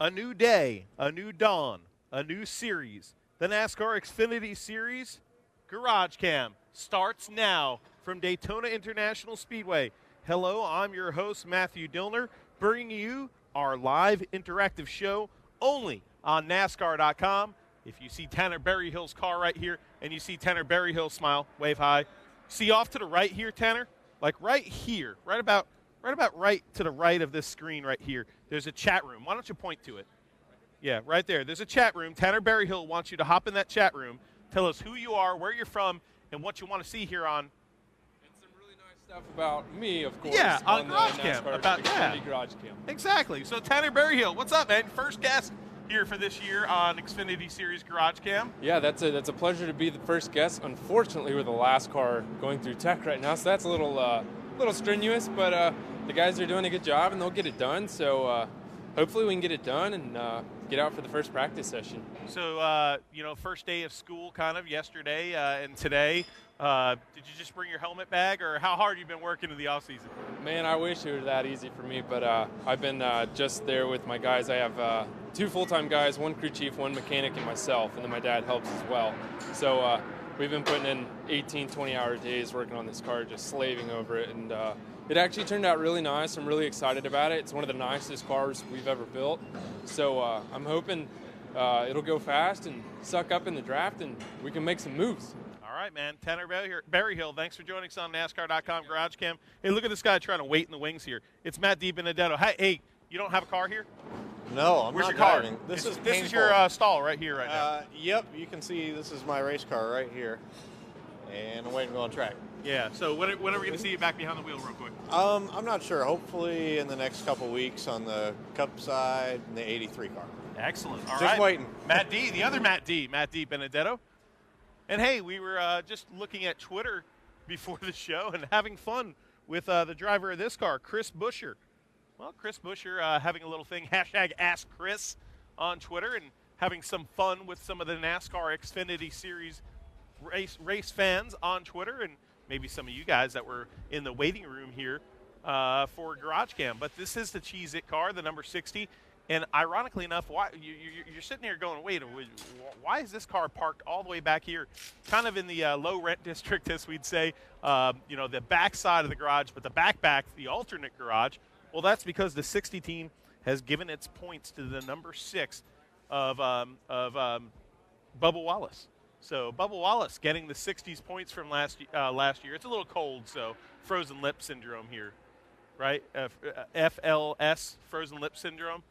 A new day, a new dawn, a new series. The NASCAR XFINITY Series GarageCam starts now from Daytona International Speedway. Hello, I'm your host, Matthew Dillner, bringing you our live interactive show only on NASCAR.com. If you see Tanner Berryhill's car right here and you see Tanner Berryhill smile, wave hi. See off to the right here, Tanner? Like right here, right about right to the right of this screen right here, there's a chat room. Why don't you point to it? Yeah, right there. There's a chat room. Tanner Berryhill wants you to hop in that chat room, tell us who you are, where you're from, and what you want to see here on. And some really nice stuff about me, of course. Yeah, on the GarageCam. NASCAR About XFINITY GarageCam. Exactly. So Tanner Berryhill, what's up, man? First guest here for this year on XFINITY Series GarageCam. Yeah, that's a pleasure to be the first guest. Unfortunately, we're the last car going through tech right now, so that's a little strenuous, but the guys are doing a good job and they'll get it done. So hopefully we can get it done and get out for the first practice session. So, first day of school kind of yesterday and today. Did you just bring your helmet bag, or how hard you been working in the offseason? Man, I wish it were that easy for me, but I've been just there with my guys. I have 2 full-time guys, 1 crew chief, 1 mechanic, and myself, and then my dad helps as well. So we've been putting in 18, 20-hour days working on this car, just slaving over it, and it actually turned out really nice. I'm really excited about it. It's one of the nicest cars we've ever built, so I'm hoping it'll go fast and suck up in the draft, and we can make some moves. All right, man. Tanner Berryhill, thanks for joining us on NASCAR.com GarageCam. Hey, look at this guy trying to wait in the wings here. It's Matt Benedetto. Hey, you don't have a car here? No, I'm Where's not your car? driving. This is your stall right here right now. Yep, you can see this is my race car right here, and I'm waiting to go on track. Yeah, so when are we going to see you back behind the wheel real quick? I'm not sure. Hopefully in the next couple weeks on the Cup side and the 83 car. Excellent. All right. Just waiting. Matt D, the other Matt D Benedetto. And, hey, we were just looking at Twitter before the show and having fun with the driver of this car, Chris Buescher. Well, Chris Buescher having a little thing, #AskChris on Twitter, and having some fun with some of the NASCAR XFINITY Series race fans on Twitter, and maybe some of you guys that were in the waiting room here for GarageCam. But this is the Cheez-It car, the number 60. And ironically enough, why you're sitting here going, wait, why is this car parked all the way back here, kind of in the low rent district, as we'd say, the back side of the garage, but the back, the alternate garage? Well, that's because the 60 team has given its points to the number 6 of Bubba Wallace. So Bubba Wallace getting the 60s points from last year. It's a little cold, so frozen lip syndrome here, right? FLS, frozen lip syndrome.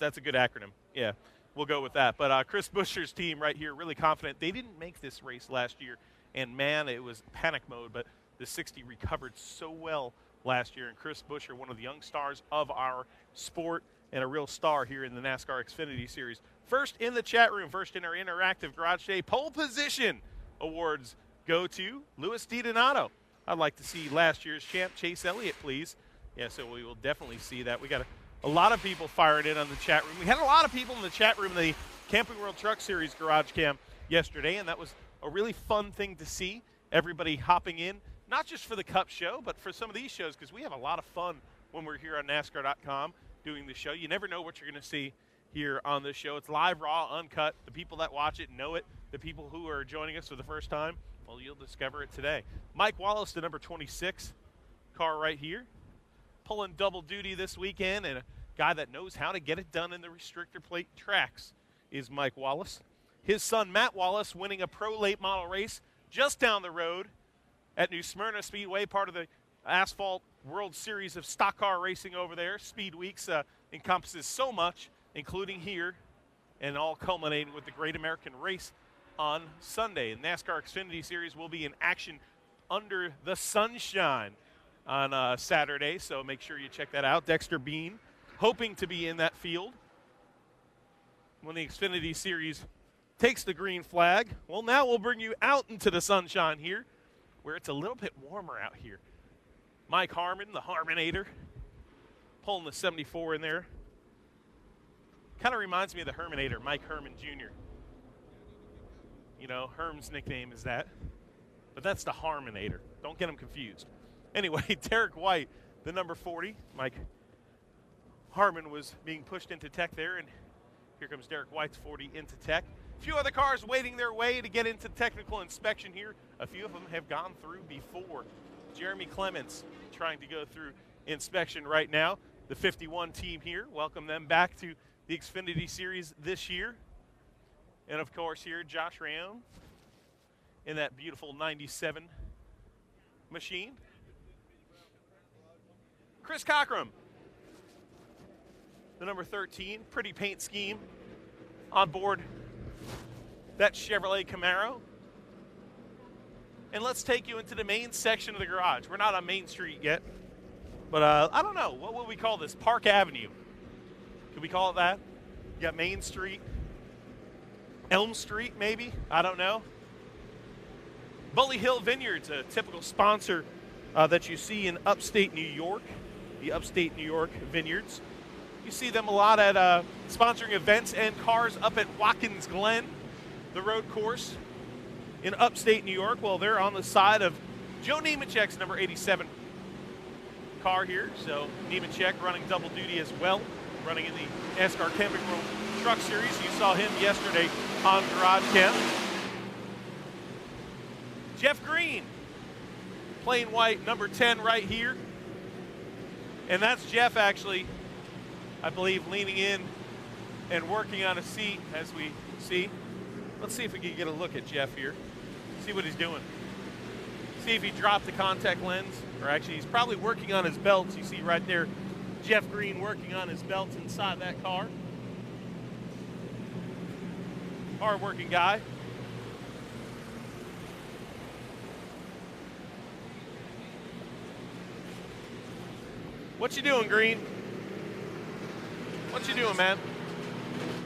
That's a good acronym. Yeah, we'll go with that. But Chris Buescher's team right here, really confident. They didn't make this race last year, and, man, it was panic mode. But the 60 recovered so well last year, and Chris Buescher, one of the young stars of our sport and a real star here in the NASCAR XFINITY Series. First in the chat room, first in our interactive Garage Day pole position awards go to Louis DiDonato. I'd like to see last year's champ, Chase Elliott, please. Yeah, so we will definitely see that. We got a lot of people firing in on the chat room. We had a lot of people in the chat room in the Camping World Truck Series GarageCam yesterday, and that was a really fun thing to see. Everybody hopping in, not just for the Cup show, but for some of these shows, because we have a lot of fun when we're here on NASCAR.com doing the show. You never know what you're going to see here on this show. It's live, raw, uncut. The people that watch it know it. The people who are joining us for the first time, well, you'll discover it today. Mike Wallace, the number 26 car right here, pulling double duty this weekend, and a guy that knows how to get it done in the restrictor plate tracks is Mike Wallace. His son, Matt Wallace, winning a pro late model race just down the road at New Smyrna Speedway, part of the Asphalt World Series of stock car racing over there. Speed Weeks encompasses so much, including here, and all culminating with the Great American Race on Sunday. The NASCAR XFINITY Series will be in action under the sunshine on Saturday, so make sure you check that out. Dexter Bean hoping to be in that field when the XFINITY Series takes the green flag. Well, now we'll bring you out into the sunshine here, where it's a little bit warmer out here. Mike Harmon, the Harmonator, pulling the 74 in there. Kind of reminds me of the Herminator, Mike Herman Jr. You know, Herm's nickname is that. But that's the Harmonator. Don't get him confused. Anyway, Derek White, the number 40. Mike Harmon was being pushed into tech there, and here comes Derek White's 40 into tech. A few other cars waiting their way to get into technical inspection here. A few of them have gone through before. Jeremy Clements trying to go through inspection right now. The 51 team here, welcome them back to the Xfinity Series this year. And of course here, Josh Ram in that beautiful 97 machine. Chris Cockrum, the number 13, pretty paint scheme on board that Chevrolet Camaro. And let's take you into the main section of the garage. We're not on Main Street yet, but I don't know. What would we call this? Park Avenue. Could we call it that? You got Main Street, Elm Street maybe? I don't know. Bully Hill Vineyards, a typical sponsor that you see in upstate New York, the upstate New York vineyards. You see them a lot at sponsoring events and cars up at Watkins Glen, the road course in upstate New York. Well, they're on the side of Joe Nemechek's number 87 car here. So Nemechek running double duty as well, running in the NASCAR Camping World Truck Series. You saw him yesterday on GarageCam. Jeff Green, plain white, number 10 right here. And that's Jeff actually, I believe, leaning in and working on a seat as we see. Let's see if we can get a look at Jeff here. See what he's doing. See if he dropped the contact lens, or actually he's probably working on his belts. You see right there, Jeff Green working on his belts inside that car. Hard-working guy. What you doing, Green? What you doing, man?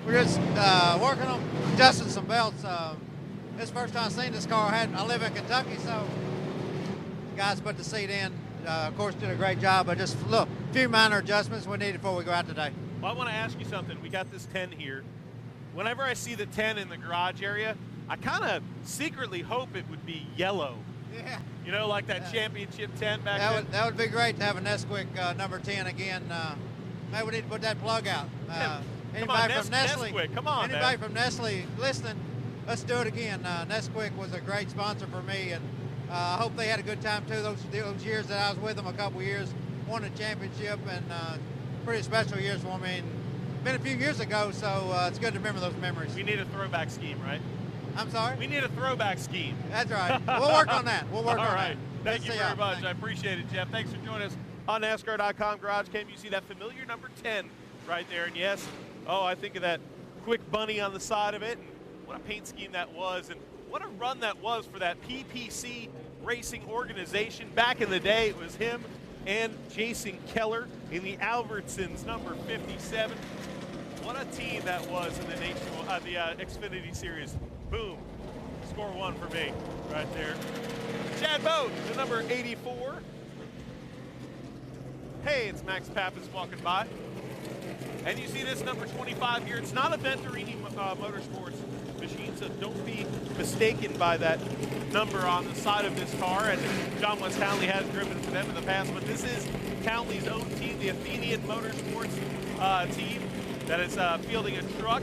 We're just working on adjusting some belts. This is the first time I've seen this car. I live in Kentucky, so the guys put the seat in. Of course, did a great job, but just look, a few minor adjustments we need before we go out today. Well, I want to ask you something. We got this 10 here. Whenever I see the 10 in the garage area, I kind of secretly hope it would be yellow. Yeah. You know, like that championship 10 back then? That would be great to have a Nesquik number 10 again. Maybe we need to put that plug out. Anybody from Nestle? Nesquik, come on, anybody man. from Nestle listening, let's do it again. Nesquik was a great sponsor for me, and I hope they had a good time too. Those years that I was with them, a couple years, won a championship, and pretty special years for me. And been a few years ago, so it's good to remember those memories. We need a throwback scheme, right? I'm sorry? We need a throwback scheme. That's right. We'll work on that. We'll work on that. All right. Thank you See very ya. much. Thanks. I appreciate it, Jeff. Thanks for joining us on NASCAR.com GarageCam. You see that familiar number 10 right there. And yes, I think of that quick bunny on the side of it. And what a paint scheme that was. And what a run that was for that PPC Racing organization. Back in the day, it was him and Jason Keller in the Albertsons number 57. What a team that was in the Xfinity Series. Boom. Score one for me right there. Chad Boat, the number 84. Hey, it's Max Pappas walking by. And you see this number 25 here. It's not a Venturini Motorsports machine, so don't be mistaken by that number on the side of this car. And John West Townley has driven for them in the past, but this is Townley's own team, the Athenian Motorsports team that is fielding a truck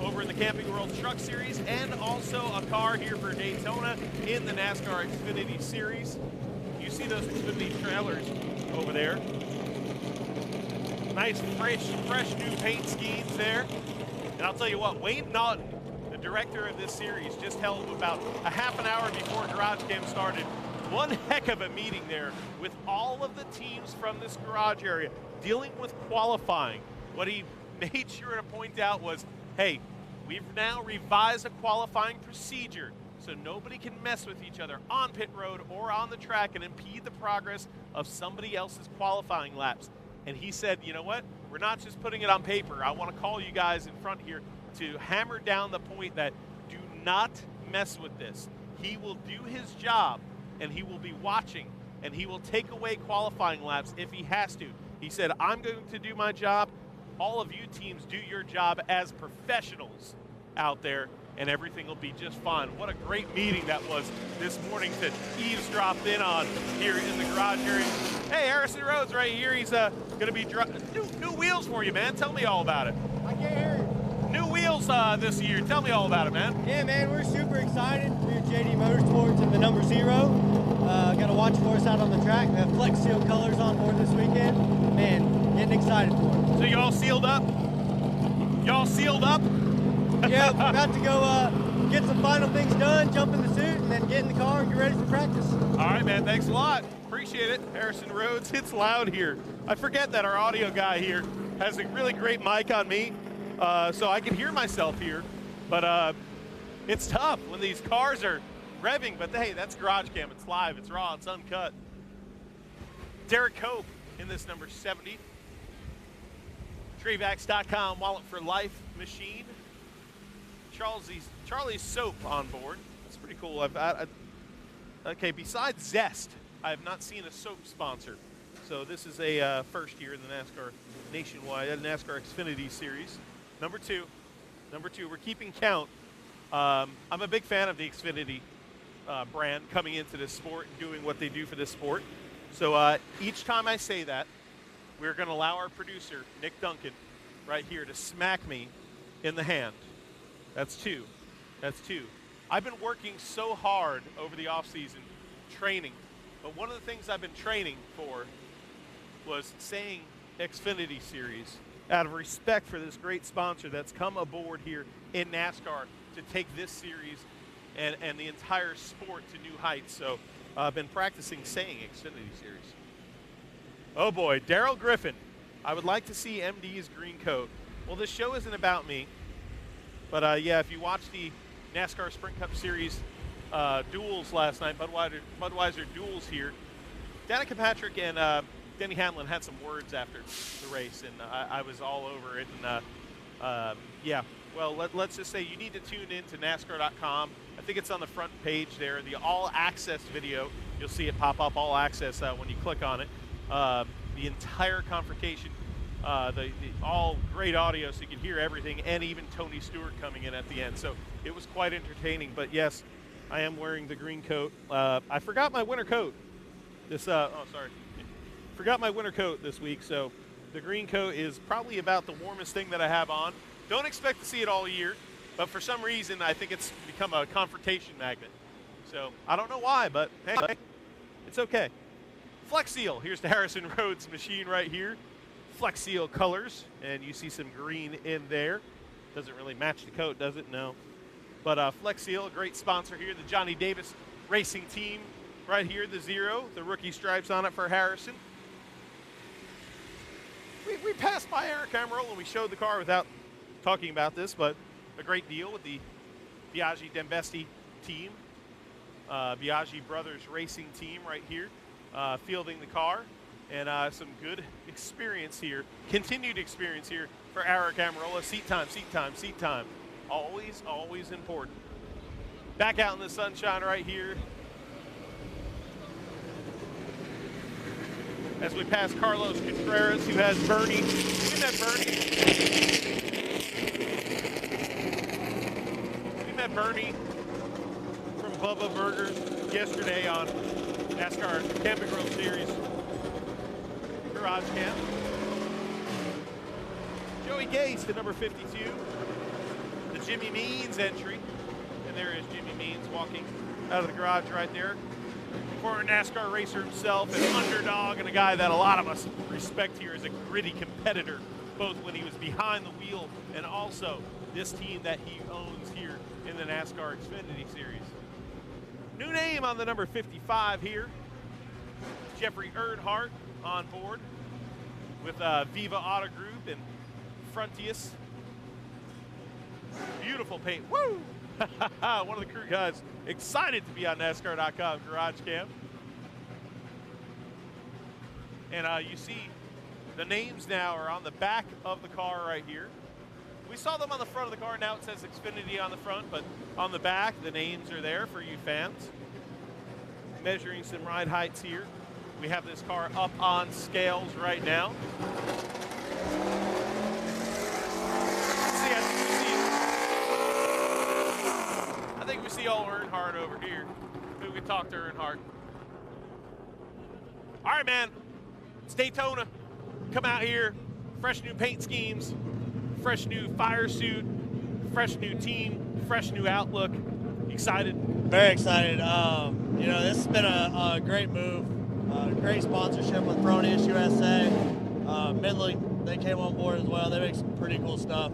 over in the Camping World Truck Series, and also a car here for Daytona in the NASCAR Xfinity Series. You see those Xfinity trailers over there. Nice, fresh new paint schemes there. And I'll tell you what, Wayne Naughton, the director of this series, just held about a half an hour before GarageCam started one heck of a meeting there with all of the teams from this garage area dealing with qualifying. What he made sure to point out was, hey, we've now revised a qualifying procedure so nobody can mess with each other on pit road or on the track and impede the progress of somebody else's qualifying laps. And he said, you know what? We're not just putting it on paper. I want to call you guys in front here to hammer down the point that do not mess with this. He will do his job, and he will be watching, and he will take away qualifying laps if he has to. He said, I'm going to do my job. All of you teams do your job as professionals out there. and everything will be just fine. What a great meeting that was this morning to eavesdrop in on here in the garage area. Hey, Harrison Rhodes right here. He's going to be new wheels for you, man. Tell me all about it. I can't hear you. New wheels this year. Tell me all about it, man. Yeah, man, we're super excited. We're at JD Motorsports in the number 0. Got to watch for us out on the track. We have Flex Seal colors on board this weekend. Man, getting excited for it. So you all sealed up? Y'all sealed up? Yeah, we're about to go get some final things done, jump in the suit, and then get in the car and get ready for practice. All right, man. Thanks a lot. Appreciate it. Harrison Rhodes. It's loud here. I forget that our audio guy here has a really great mic on me, so I can hear myself here. But it's tough when these cars are revving. But hey, that's GarageCam. It's live. It's raw. It's uncut. Derek Cope in this number 70. Travax.com Wallet for Life machine. Charlie's Soap on board. That's pretty cool. Okay, besides Zest, I have not seen a soap sponsor. So this is a first year in the NASCAR nationwide, NASCAR XFINITY Series. Number two, we're keeping count. I'm a big fan of the Xfinity brand coming into this sport and doing what they do for this sport. So each time I say that, we're going to allow our producer, Nick Duncan, right here to smack me in the hand. That's two. I've been working so hard over the offseason training, but one of the things I've been training for was saying Xfinity Series out of respect for this great sponsor that's come aboard here in NASCAR to take this series and the entire sport to new heights. So I've been practicing saying Xfinity Series. Oh boy, Darrell Griffin. I would like to see MD's green coat. Well, this show isn't about me. But, yeah, if you watched the NASCAR Sprint Cup Series duels last night, Budweiser duels here, Danica Patrick and Denny Hamlin had some words after the race, and I was all over it. And, yeah, well, let's just say you need to tune in to NASCAR.com. I think it's on the front page there, the All Access video. You'll see it pop up, All Access, when you click on it. The entire confrontation. The all great audio so you can hear everything, and even Tony Stewart coming in at the end. So it was quite entertaining. But yes, I am wearing the green coat. I forgot my winter coat. Forgot my winter coat this week. So the green coat is probably about the warmest thing that I have on. Don't expect to see it all year, but for some reason I think it's become a confrontation magnet. So I don't know why, but hey, it's okay. Flex Seal. Here's the Harrison Rhodes machine right here. Flex Seal colors, and you see some green in there. Doesn't really match the coat, does it? No. But Flex Seal, a great sponsor here. The Johnny Davis Racing Team right here, the 0, the rookie stripes on it for Harrison. We passed by Eric Amarola and we showed the car without talking about this, but a great deal with the Biaggi Dembesti team. Biaggi Brothers Racing Team right here, fielding the car. And some good experience here, continued experience here for Eric Amarola. Seat time. Always important. Back out in the sunshine right here. As we pass Carlos Contreras, who has Bernie. We met Bernie from Bubba Burgers yesterday on NASCAR Camping World Series. GarageCam. Joey Gase, the number 52. The Jimmy Means entry. And there is Jimmy Means walking out of the garage right there. Former NASCAR racer himself, an underdog, and a guy that a lot of us respect here as a gritty competitor, both when he was behind the wheel and also this team that he owns here in the NASCAR Xfinity Series. New name on the number 55 here. Jeffrey Earnhardt on board with Viva Auto Group and Frontius. Beautiful paint. Woo! One of the crew guys excited to be on NASCAR.com GarageCam. And you see the names now are on the back of the car right here. We saw them on the front of the car. Now it says Xfinity on the front, but on the back, the names are there for you fans. Measuring some ride heights here. We have this car up on scales right now. See, as you see, me see old Earnhardt over here. Maybe we can talk to Earnhardt. All right, man. It's Daytona. Come out here. Fresh new paint schemes. Fresh new fire suit. Fresh new team. Fresh new outlook. Excited? Very excited. This has been a great move. Great sponsorship with Fronius USA. Midland, they came on board as well. They make some pretty cool stuff.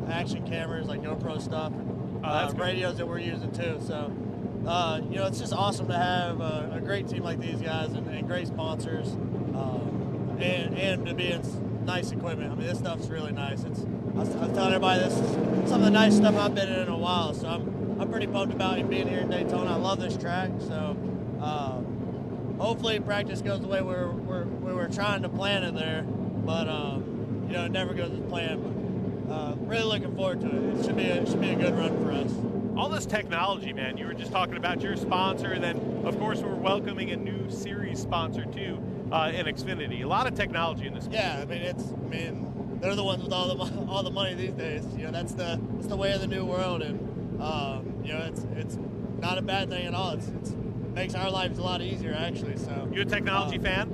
Action cameras, like GoPro stuff. That's cool. Radios that we're using too. So, it's just awesome to have a great team like these guys and great sponsors, and to be in nice equipment. I mean, this stuff's really nice. I was telling everybody this is some of the nice stuff I've been in a while. So I'm pretty pumped about being here in Daytona. I love this track. So hopefully practice goes the way we were trying to plan it there, but it never goes as planned. Really looking forward to it. It should be a good run for us. All this technology, man. You were just talking about your sponsor, and then of course we're welcoming a new series sponsor too, in Xfinity. A lot of technology in this. Yeah, they're the ones with all the money these days. That's the way of the new world, and it's not a bad thing at all. It makes our lives a lot easier, actually. So you a technology fan?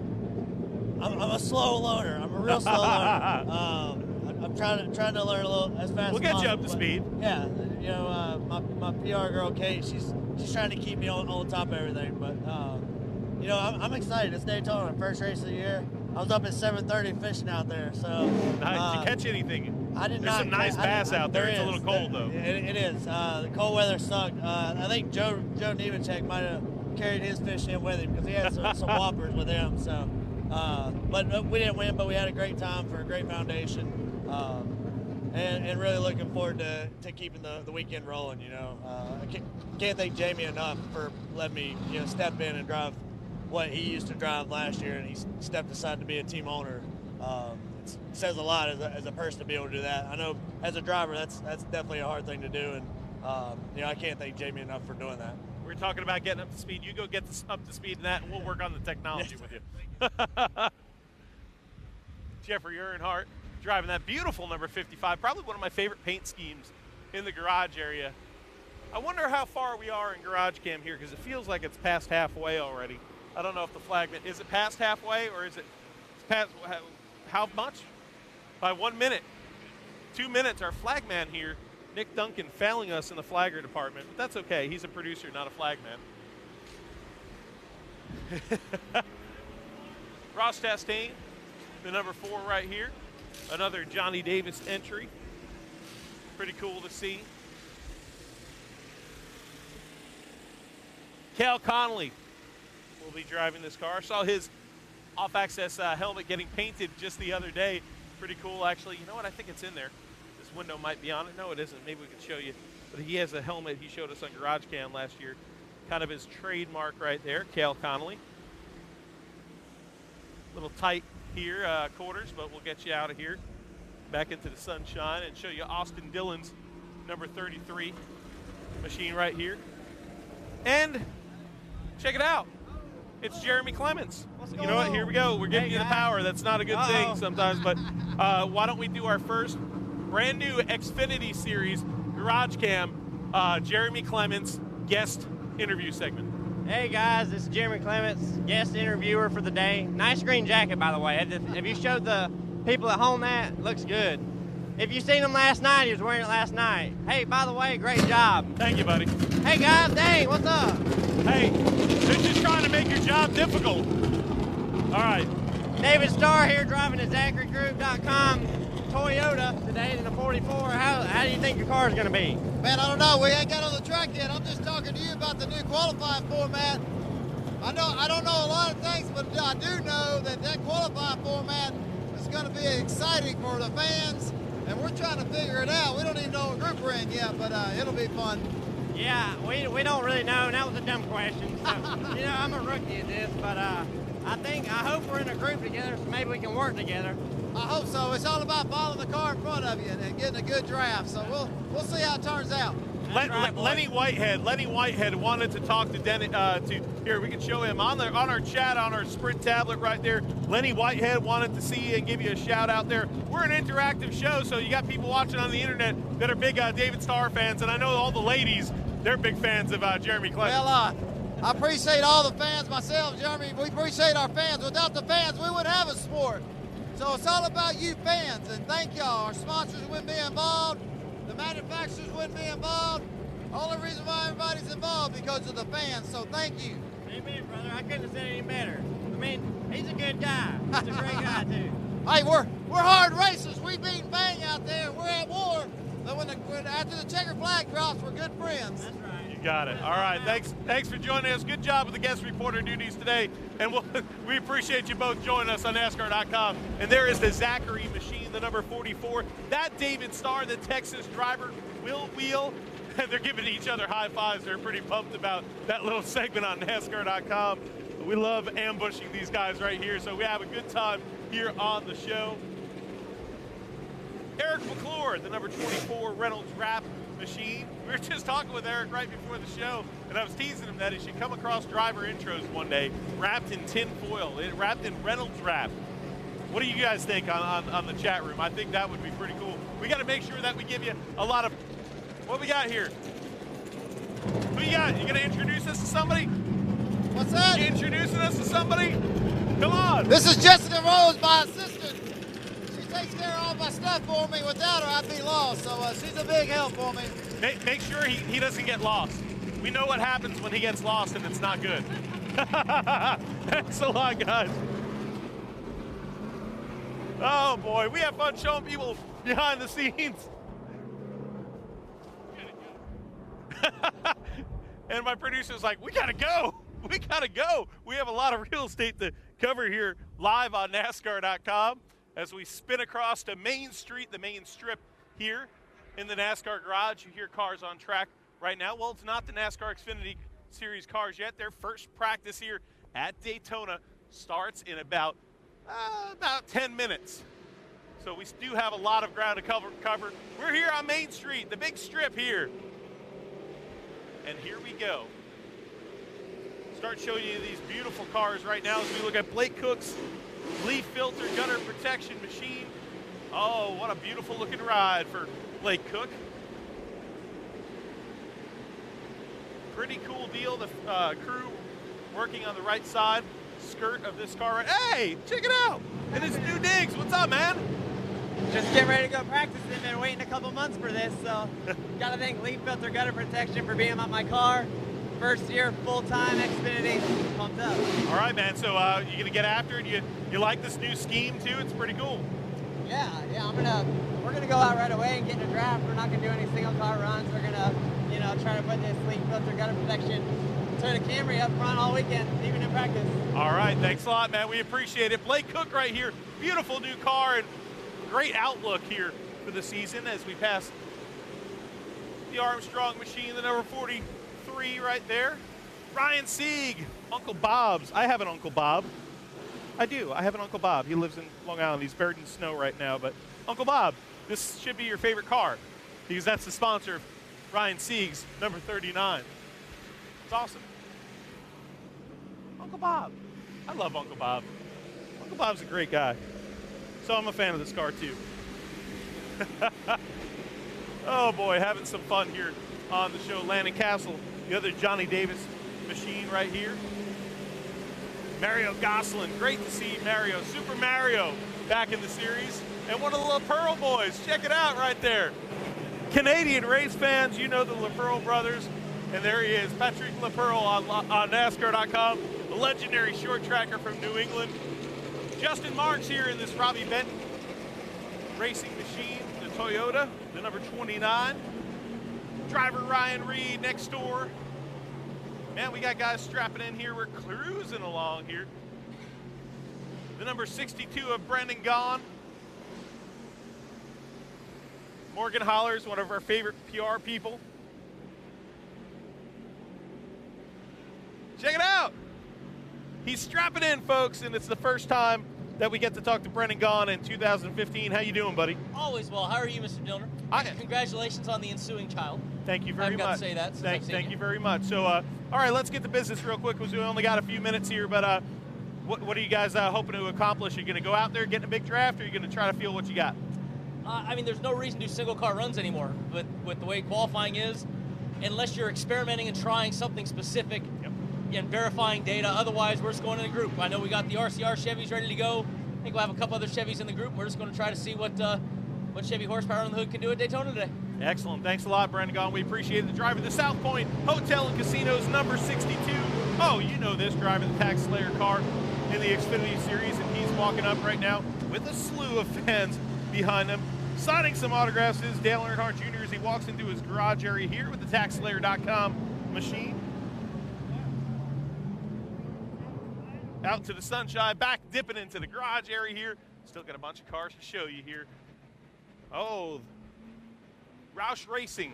I'm a slow learner. I'm a real slow learner. I'm trying to learn a little as fast. We'll as get you possible, up to speed. Yeah, my PR girl Kate, she's trying to keep me on top of everything. But I'm excited. It's Daytona, first race of the year. I was up at 7:30 fishing out there. So Nice. Did you catch anything? I did There's not. some nice bass out there. It's a little cold though. It is. The cold weather sucked. I think Joe Nemechek might have carried his fish in with him because he had some whoppers with him. So, but we didn't win, but we had a great time for a great foundation, and really looking forward to keeping the weekend rolling. I can't thank Jamie enough for letting me step in and drive what he used to drive last year, and he stepped aside to be a team owner. It says a lot as a person to be able to do that. I know as a driver that's definitely a hard thing to do, and I can't thank Jamie enough for doing that. We're talking about getting up to speed. You go get up to speed in that, and we'll work on the technology with you. Jeffrey Earnhardt driving that beautiful number 55, probably one of my favorite paint schemes in the garage area. I wonder how far we are in GarageCam here, because it feels like it's past halfway already. I don't know if the flagman, is it past halfway, or is it past, how much? By 1 minute. 2 minutes, our flagman here, Nick Duncan, failing us in the flagger department, but that's okay. He's a producer, not a flagman. Ross Chastain, the number 4 right here. Another Johnny Davis entry. Pretty cool to see. Cal Connolly will be driving this car. Saw his off-access helmet getting painted just the other day. Pretty cool, actually. You know what? I think it's in there. This window might be on it. No, it isn't. Maybe we can show you. But he has a helmet he showed us on GarageCam last year. Kind of his trademark right there, Cal Connolly. Little tight here, quarters, but we'll get you out of here. Back into the sunshine and show you Austin Dillon's number 33 machine right here. And check it out. It's Jeremy Clements. You know what? Here we go. We're giving you the power. That's not a good thing sometimes, but why don't we do our first brand new XFINITY Series GarageCam Jeremy Clements guest interview segment. Hey guys, this is Jeremy Clements, guest interviewer for the day. Nice green jacket, by the way. Have you showed the people at home that? It looks good. If you seen him last night, he was wearing it last night. Hey, by the way, great job. Thank you, buddy. Hey guys, dang, what's up? Hey, they're just trying to make your job difficult. All right. David Starr here driving a ZacharyGroup.com Toyota today in the 44. How do you think your car is going to be? Man, I don't know. We ain't got on the track yet. I'm just talking to you about the new qualifying format. I don't know a lot of things, but I do know that qualifying format is going to be exciting for the fans, and we're trying to figure it out. We don't even know what group we're in yet, but it'll be fun. Yeah, we don't really know, and that was a dumb question. So, I'm a rookie at this, but I hope we're in a group together, so maybe we can work together. I hope so. It's all about following the car in front of you and getting a good draft. So we'll see how it turns out. Lenny Whitehead wanted to talk to Denny. Here we can show him on our chat on our Sprint tablet right there. Lenny Whitehead wanted to see you and give you a shout out there. We're an interactive show, so you got people watching on the internet that are big David Starr fans, and I know all the ladies they're big fans of Jeremy Clements. Well, I appreciate all the fans myself, Jeremy. We appreciate our fans. Without the fans, we wouldn't have a sport. So it's all about you fans, and thank y'all. Our sponsors wouldn't be involved. The manufacturers wouldn't be involved. Only reason why everybody's involved because of the fans, so thank you. Amen, brother. I couldn't have said it any better. I mean, he's a good guy. He's a great guy, too. Hey, we're hard racers. We beat Bang out there. We're at war. But after the checker flag drops, we're good friends. That's right. You got it. All right, thanks for joining us. Good job with the guest reporter duties today, and we appreciate you both joining us on NASCAR.com. And there is the Zachary machine, the number 44. That David Starr, the Texas driver, will wheel. And they're giving each other high fives. They're pretty pumped about that little segment on NASCAR.com. We love ambushing these guys right here, so we have a good time here on the show. Eric McClure, the number 24 Reynolds Wrap machine. We were just talking with Eric right before the show, and I was teasing him that he should come across driver intros one day wrapped in tin foil, wrapped in Reynolds Wrap. What do you guys think on the chat room? I think that would be pretty cool. We got to make sure that we give you a lot of... What we got here? Who you got? You going to introduce us to somebody? What's that? You introducing us to somebody? Come on. This is Jessica Rose, my assistant. She takes care of all my stuff for me. Without her, I'd be lost. So she's a big help for me. Make sure he doesn't get lost. We know what happens when he gets lost, and it's not good. Thanks a lot, guys. Oh, boy. We have fun showing people behind the scenes. And my producer's like, we gotta go. We gotta go. We have a lot of real estate to cover here live on NASCAR.com as we spin across to Main Street, the main strip here in the NASCAR garage. You hear cars on track right now. Well, it's not the NASCAR XFINITY Series cars yet. Their first practice here at Daytona starts in about 10 minutes. So we do have a lot of ground to cover. We're here on Main Street, the big strip here. And here we go. Start showing you these beautiful cars right now as we look at Blake Cook's leaf filter gutter protection machine. Oh, what a beautiful looking ride for Blake Cook. Pretty cool deal. The crew working on the right side skirt of this car. Hey, check it out. And it's New Diggs. What's up, man? Just getting ready to go practice. They've been waiting a couple months for this, so got to thank Leaf Filter Gutter Protection for being on my car. First year, full-time Xfinity. Pumped up. All right, man. So you going to get after it? You like this new scheme, too? It's pretty cool. Yeah. We're gonna go out right away and get in a draft. We're not gonna do any single car runs. We're gonna, try to put this Leaf Filter Gutter Protection to the Camry up front all weekend, even in practice. All right, thanks a lot, man. We appreciate it. Blake Cook right here. Beautiful new car and great outlook here for the season as we pass the Armstrong machine, the number 43 right there. Ryan Sieg, Uncle Bob's. I have an Uncle Bob. I do. I have an Uncle Bob. He lives in Long Island. He's buried in snow right now. But Uncle Bob, this should be your favorite car because that's the sponsor of Ryan Sieg's number 39. It's awesome. Uncle Bob. I love Uncle Bob. Uncle Bob's a great guy. So I'm a fan of this car too. Oh boy, having some fun here on the show. Landon Castle, the other Johnny Davis machine right here. Mario Gosselin, great to see Mario, Super Mario, back in the series. And one of the LaPearl boys, check it out right there. Canadian race fans, you know the LaPearl brothers. And there he is, Patrick LaPearl on NASCAR.com, the legendary short tracker from New England. Justin Marks here in this Robbie Benton racing machine, the Toyota, the number 29. Driver Ryan Reed next door. Man, we got guys strapping in here. We're cruising along here. The number 62 of Brendan Gaughan. Morgan Hollers, one of our favorite PR people. Check it out. He's strapping in, folks, and it's the first time that we get to talk to Brendan Gaughan in 2015. How you doing, buddy? Always well. How are you, Mr. Dillner? Congratulations on the ensuing child. Thank you very much. I've got to say that. Thank you very much. So, all right, let's get to business real quick because we only got a few minutes here. But what are you guys hoping to accomplish? Are you going to go out there, get in a big draft, or are you going to try to feel what you got? There's no reason to do single car runs anymore. But with the way qualifying is, unless you're experimenting and trying something specific and verifying data. Otherwise, we're just going in a group. I know we got the RCR Chevys ready to go. I think we'll have a couple other Chevys in the group. We're just going to try to see what Chevy horsepower on the hood can do at Daytona today. Excellent. Thanks a lot, Brendan Gaughan. We appreciate it. The driver of the South Point Hotel and Casinos, number 62. Oh, you know this, driving the Tax Slayer car in the Xfinity Series, and he's walking up right now with a slew of fans behind him, signing some autographs. This is Dale Earnhardt Jr. as he walks into his garage area here with the TaxSlayer.com machine. Out to the sunshine, back dipping into the garage area here. Still got a bunch of cars to show you here. Oh, Roush Racing.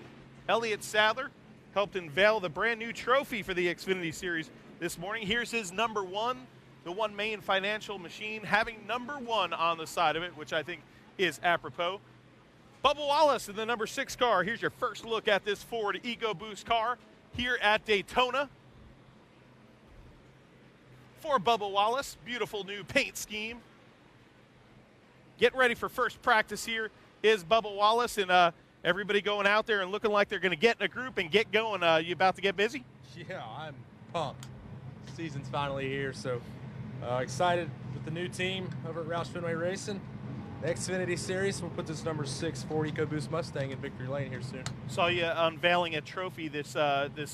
Elliott Sadler helped unveil the brand new trophy for the Xfinity Series this morning. Here's his number one, the One Main Financial machine, having number one on the side of it, which I think is apropos. Bubba Wallace in the number 6 car. Here's your first look at this Ford EcoBoost car here at Daytona. For Bubba Wallace, beautiful new paint scheme. Getting ready for first practice here is Bubba Wallace, and everybody going out there and looking like they're going to get in a group and get going. You about to get busy? Yeah, I'm pumped. Season's finally here, so excited with the new team over at Roush Fenway Racing. The Xfinity Series, we'll put this number 6 Ford EcoBoost Mustang in victory lane here soon. Saw you unveiling a trophy this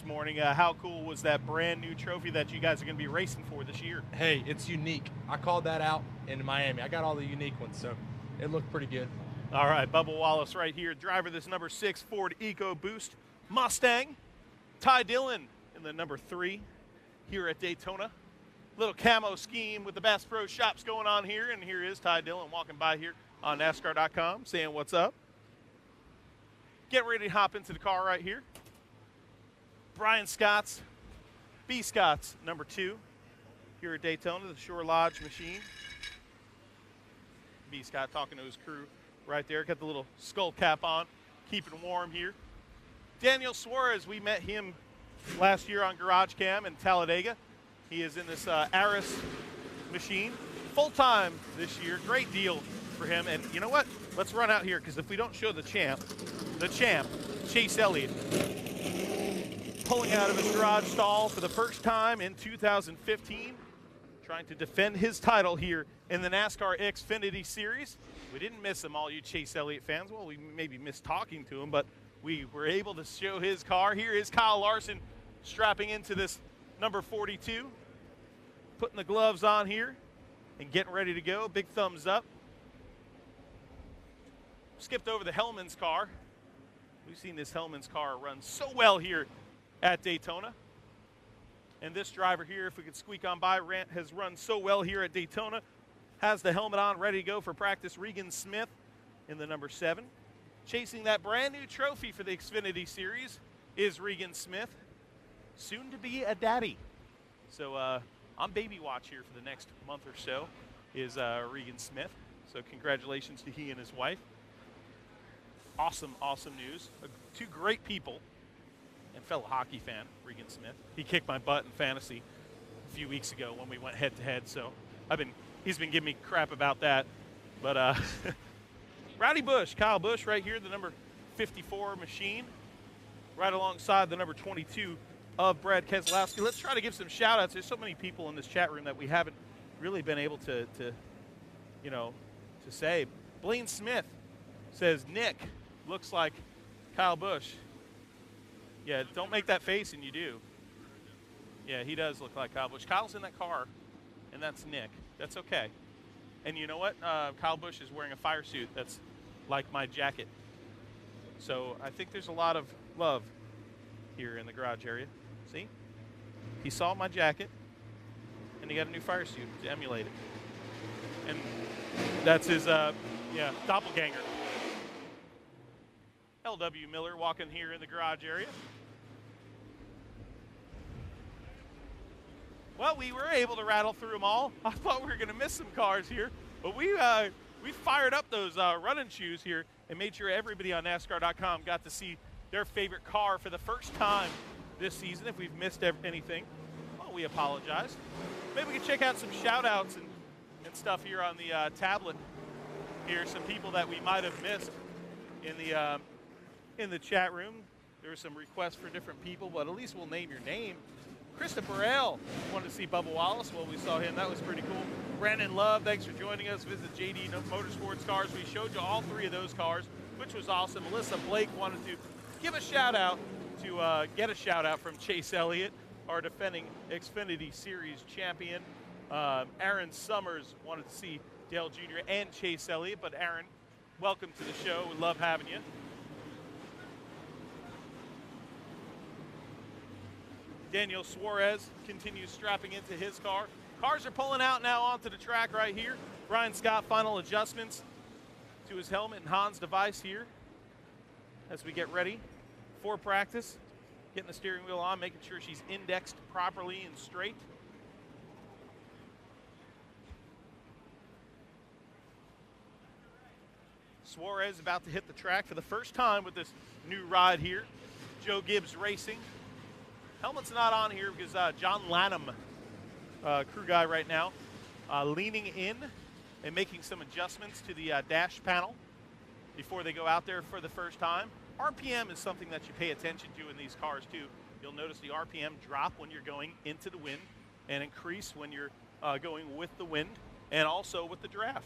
morning. How cool was that brand new trophy that you guys are going to be racing for this year? Hey, it's unique. I called that out in Miami. I got all the unique ones, so it looked pretty good. All right, Bubba Wallace right here, driver of this number 6 Ford EcoBoost Mustang. Ty Dillon in the number 3 here at Daytona. Little camo scheme with the Bass Pro Shops going on here, and here is Ty Dillon walking by here on NASCAR.com saying what's up. Get ready to hop into the car right here. Brian Scott's, B. Scott's number 2 here at Daytona, the Shore Lodge machine. B. Scott talking to his crew right there. Got the little skull cap on, keeping warm here. Daniel Suarez, we met him last year on GarageCam in Talladega. He is in this Aris machine, full-time this year. Great deal for him. And you know what? Let's run out here, because if we don't show the champ, Chase Elliott, pulling out of his garage stall for the first time in 2015, trying to defend his title here in the NASCAR XFINITY Series. We didn't miss him, all you Chase Elliott fans. Well, we maybe missed talking to him, but we were able to show his car. Here is Kyle Larson strapping into this number 42, putting the gloves on here and getting ready to go. Big thumbs up. Skipped over the Hellman's car. We've seen this Hellman's car run so well here at Daytona. And this driver here, if we could squeak on by, has run so well here at Daytona. Has the helmet on, ready to go for practice. Regan Smith in the number 7. Chasing that brand new trophy for the Xfinity Series is Regan Smith, soon to be a daddy. So on baby watch here for the next month or so is Regan Smith. So congratulations to he and his wife. Awesome, awesome news. 2 great people, and fellow hockey fan, Regan Smith. He kicked my butt in fantasy a few weeks ago when we went head-to-head, so he's been giving me crap about that. But Rowdy Busch, Kyle Busch right here, the number 54 machine, right alongside the number 22 of Brad Keselowski. Let's try to give some shout-outs. There's so many people in this chat room that we haven't really been able to say. Blaine Smith says, Nick looks like Kyle Busch. Yeah, don't make that face and you do. Yeah, he does look like Kyle Busch. Kyle's in that car, and that's Nick. That's okay. And you know what? Kyle Busch is wearing a fire suit that's like my jacket. So I think there's a lot of love here in the garage area. See? He saw my jacket, and he got a new fire suit to emulate it. And that's his, doppelganger. L.W. Miller walking here in the garage area. Well, we were able to rattle through them all. I thought we were going to miss some cars here, but we fired up those running shoes here and made sure everybody on NASCAR.com got to see their favorite car for the first time this season. If we've missed anything, well, we apologize. Maybe we can check out some shout-outs and stuff here on the tablet. Here, some people that we might have missed in the chat room. There were some requests for different people, but at least we'll name your name. Christopher L. wanted to see Bubba Wallace. Well, we saw him. That was pretty cool. Brandon Love, thanks for joining us. Visit JD Motorsports Cars. We showed you all 3 of those cars, which was awesome. Melissa Blake wanted to give a shout-out to get a shout-out from Chase Elliott, our defending Xfinity Series champion. Aaron Summers wanted to see Dale Jr. and Chase Elliott, but Aaron, welcome to the show. We love having you. Daniel Suarez continues strapping into his car. Cars are pulling out now onto the track right here. Brian Scott, final adjustments to his helmet and Hans' device here as we get ready for practice. Getting the steering wheel on, making sure she's indexed properly and straight. Suarez about to hit the track for the first time with this new ride here. Joe Gibbs Racing. Helmet's not on here because John Lanham, crew guy right now, leaning in and making some adjustments to the dash panel before they go out there for the first time. RPM is something that you pay attention to in these cars too. You'll notice the RPM drop when you're going into the wind and increase when you're going with the wind and also with the draft.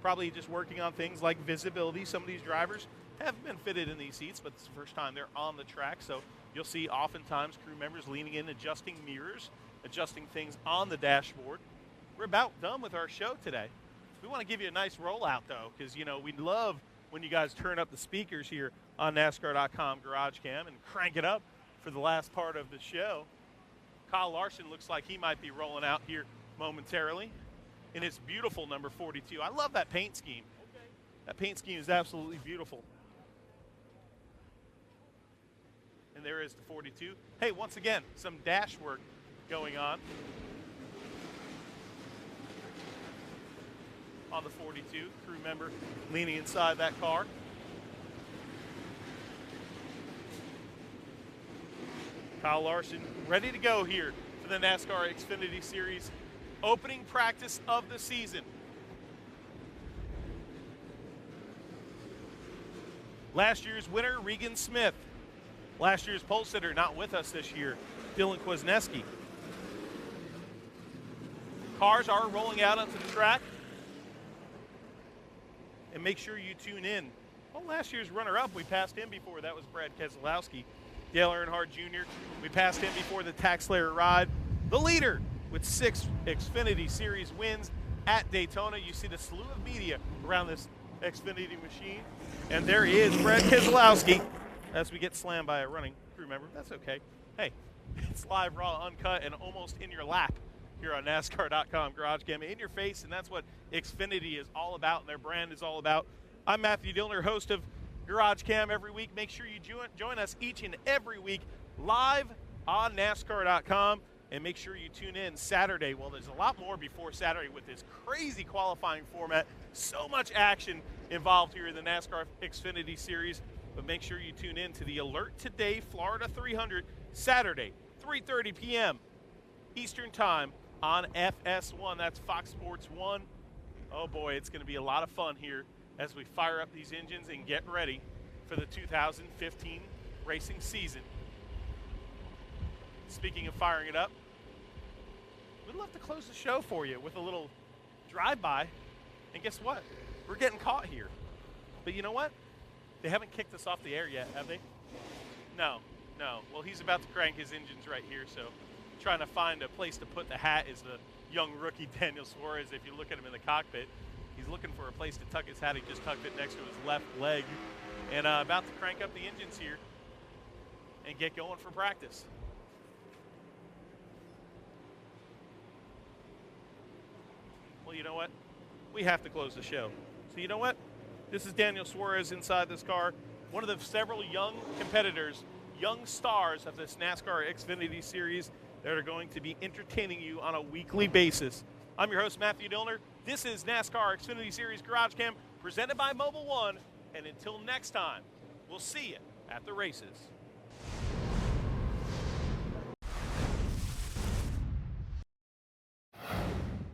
Probably just working on things like visibility. Some of these drivers have been fitted in these seats, but it's the first time they're on the track, so you'll see oftentimes crew members leaning in, adjusting mirrors, adjusting things on the dashboard. We're about done with our show today. We want to give you a nice rollout, though, because, you know, we love when you guys turn up the speakers here on NASCAR.com GarageCam and crank it up for the last part of the show. Kyle Larson looks like he might be rolling out here momentarily in his beautiful number 42. I love that paint scheme. That paint scheme is absolutely beautiful. And there is the 42. Hey, once again, some dash work going on the 42. Crew member leaning inside that car. Kyle Larson ready to go here for the NASCAR Xfinity Series opening practice of the season. Last year's winner, Regan Smith. Last year's pole sitter, not with us this year, Dylan Kwasniewski. Cars are rolling out onto the track. And make sure you tune in. Well, last year's runner-up, we passed him before. That was Brad Keselowski. Dale Earnhardt Jr., we passed him before the Tax Slayer ride. The leader with 6 Xfinity Series wins at Daytona. You see the slew of media around this Xfinity machine. And there he is, Brad Keselowski, as we get slammed by a running crew member. That's okay. Hey, it's live, raw, uncut, and almost in your lap here on NASCAR.com GarageCam. In your face, and that's what Xfinity is all about and their brand is all about. I'm Matthew Dillner, host of GarageCam every week. Make sure you join us each and every week live on NASCAR.com. And make sure you tune in Saturday. Well, there's a lot more before Saturday with this crazy qualifying format. So much action involved here in the NASCAR Xfinity Series. But make sure you tune in to the Alert Today Florida 300 Saturday, 3:30 p.m. Eastern Time on FS1. That's Fox Sports 1. Oh, boy, it's going to be a lot of fun here as we fire up these engines and get ready for the 2015 racing season. Speaking of firing it up, we'd love to close the show for you with a little drive-by. And guess what? We're getting caught here. But you know what? They haven't kicked us off the air yet, have they? No. Well, he's about to crank his engines right here, so trying to find a place to put the hat is the young rookie Daniel Suarez. If you look at him in the cockpit, he's looking for a place to tuck his hat. He just tucked it next to his left leg. And about to crank up the engines here and get going for practice. Well, you know what? We have to close the show. So you know what? This is Daniel Suarez inside this car, one of the several young competitors, young stars of this NASCAR Xfinity Series that are going to be entertaining you on a weekly basis. I'm your host, Matthew Dillner. This is NASCAR Xfinity Series GarageCam presented by Mobile One. And until next time, we'll see you at the races.